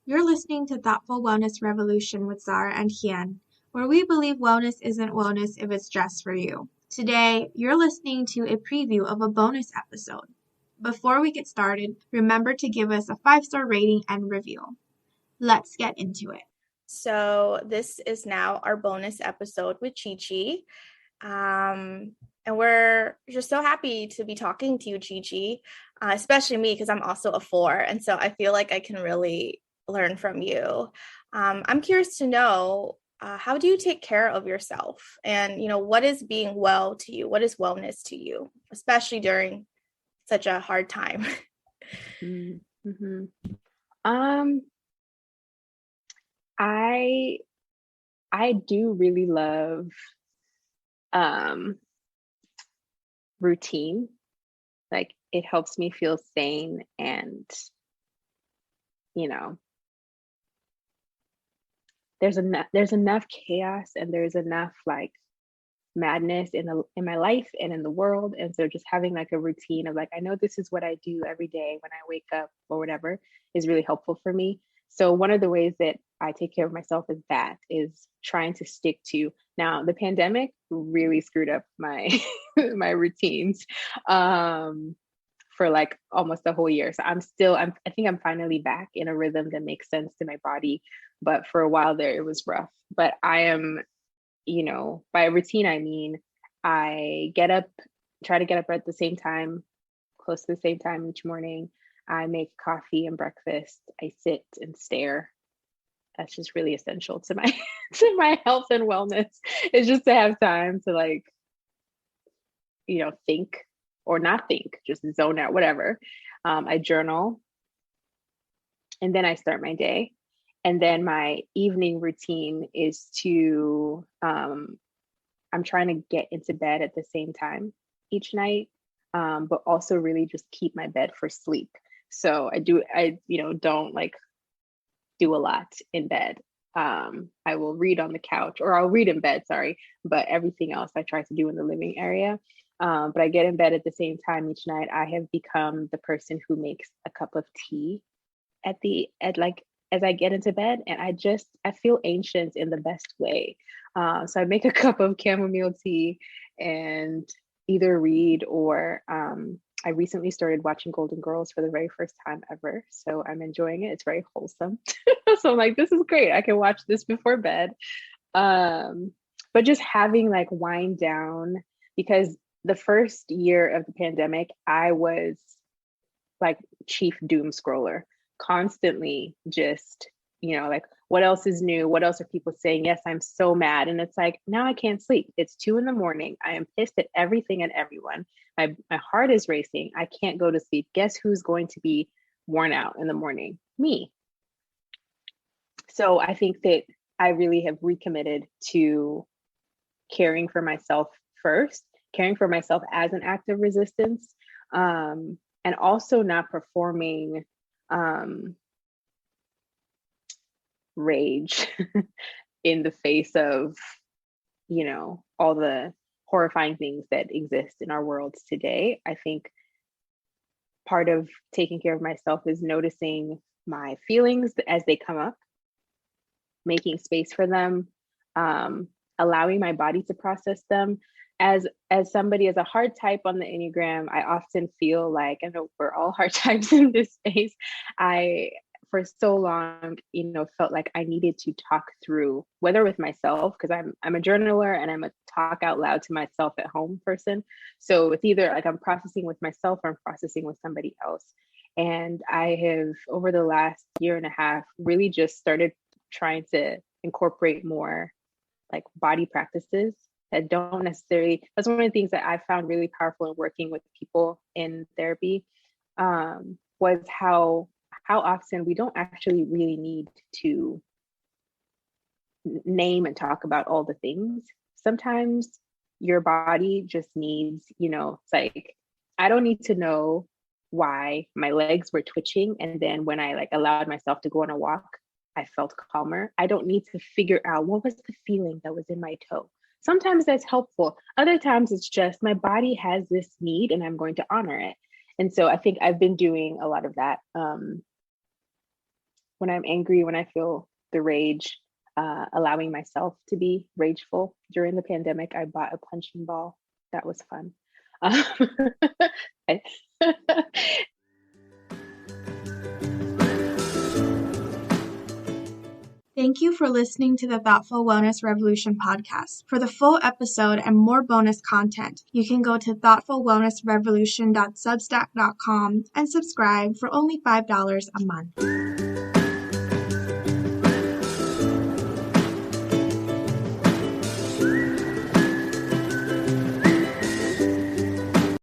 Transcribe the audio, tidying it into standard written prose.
You're listening to Thoughtful Wellness Revolution with Zara and Hian, where we believe wellness isn't wellness if it's just for you. Today, you're listening to a preview of a bonus episode. Before we get started, remember to give us a 5-star rating and review. Let's get into it. So this is now our bonus episode with Chichi. And we're just so happy to be talking to you, Chichi, especially me, because I'm also a 4. And so I feel like I can really learn from you. I'm curious to know, how do you take care of yourself? And, what is being well to you? What is wellness to you, especially during such a hard time? Mm-hmm. I do really love routine. Like, it helps me feel sane, and there's enough chaos, and there's enough like madness in my life and in the world. And so just having like a routine of like, I know this is what I do every day when I wake up or whatever is really helpful for me. So one of the ways that I take care of myself is trying to stick to. Now, the pandemic really screwed up my my routines for like almost a whole year. So I think I'm finally back in a rhythm that makes sense to my body. But for a while there, it was rough. But I am, by routine, I mean, I try to get up at the same time, close to the same time each morning. I make coffee and breakfast. I sit and stare. That's just really essential to my to my health and wellness. It's just to have time to like, think or not think, just zone out, whatever. I journal, and then I start my day. And then my evening routine is I'm trying to get into bed at the same time each night, but also really just keep my bed for sleep. So I don't like do a lot in bed. I will read on the couch, or I'll read in bed, sorry, but everything else I try to do in the living area. But I get in bed at the same time each night. I have become the person who makes a cup of tea as I get into bed, and I feel ancient in the best way. So I make a cup of chamomile tea and either read or I recently started watching Golden Girls for the very first time ever. So I'm enjoying it. It's very wholesome. So I'm like, this is great. I can watch this before bed. But just having like wind down, because the first year of the pandemic, I was like chief doom scroller, constantly just, like, what else is new? What else are people saying? Yes, I'm so mad. And it's like, now I can't sleep. It's 2 a.m. I am pissed at everything and everyone. My heart is racing. I can't go to sleep. Guess who's going to be worn out in the morning? Me. So I think that I really have recommitted to caring for myself first, caring for myself as an act of resistance, and also not performing rage in the face of, all the horrifying things that exist in our worlds today. I think part of taking care of myself is noticing my feelings as they come up, making space for them, allowing my body to process them. As somebody, as a hard type on the Enneagram, I often feel like, I know we're all hard types in this space, I for so long, felt like I needed to talk through, whether with myself, because I'm a journaler and I'm a talk out loud to myself at home person. So it's either like I'm processing with myself or I'm processing with somebody else. And I have, over the last year and a half, really just started trying to incorporate more like body practices that don't necessarily, that's one of the things that I found really powerful in working with people in therapy, was how often we don't actually really need to name and talk about all the things. Sometimes your body just needs, it's like, I don't need to know why my legs were twitching. And then when I like allowed myself to go on a walk, I felt calmer. I don't need to figure out what was the feeling that was in my toe. Sometimes that's helpful. Other times it's just my body has this need and I'm going to honor it. And so I think I've been doing a lot of that. when I'm angry, when I feel the rage, allowing myself to be rageful. During the pandemic, I bought a punching ball. That was fun. I- Thank you for listening to the Thoughtful Wellness Revolution podcast. For the full episode and more bonus content, you can go to thoughtfulwellnessrevolution.substack.com and subscribe for only $5 a month.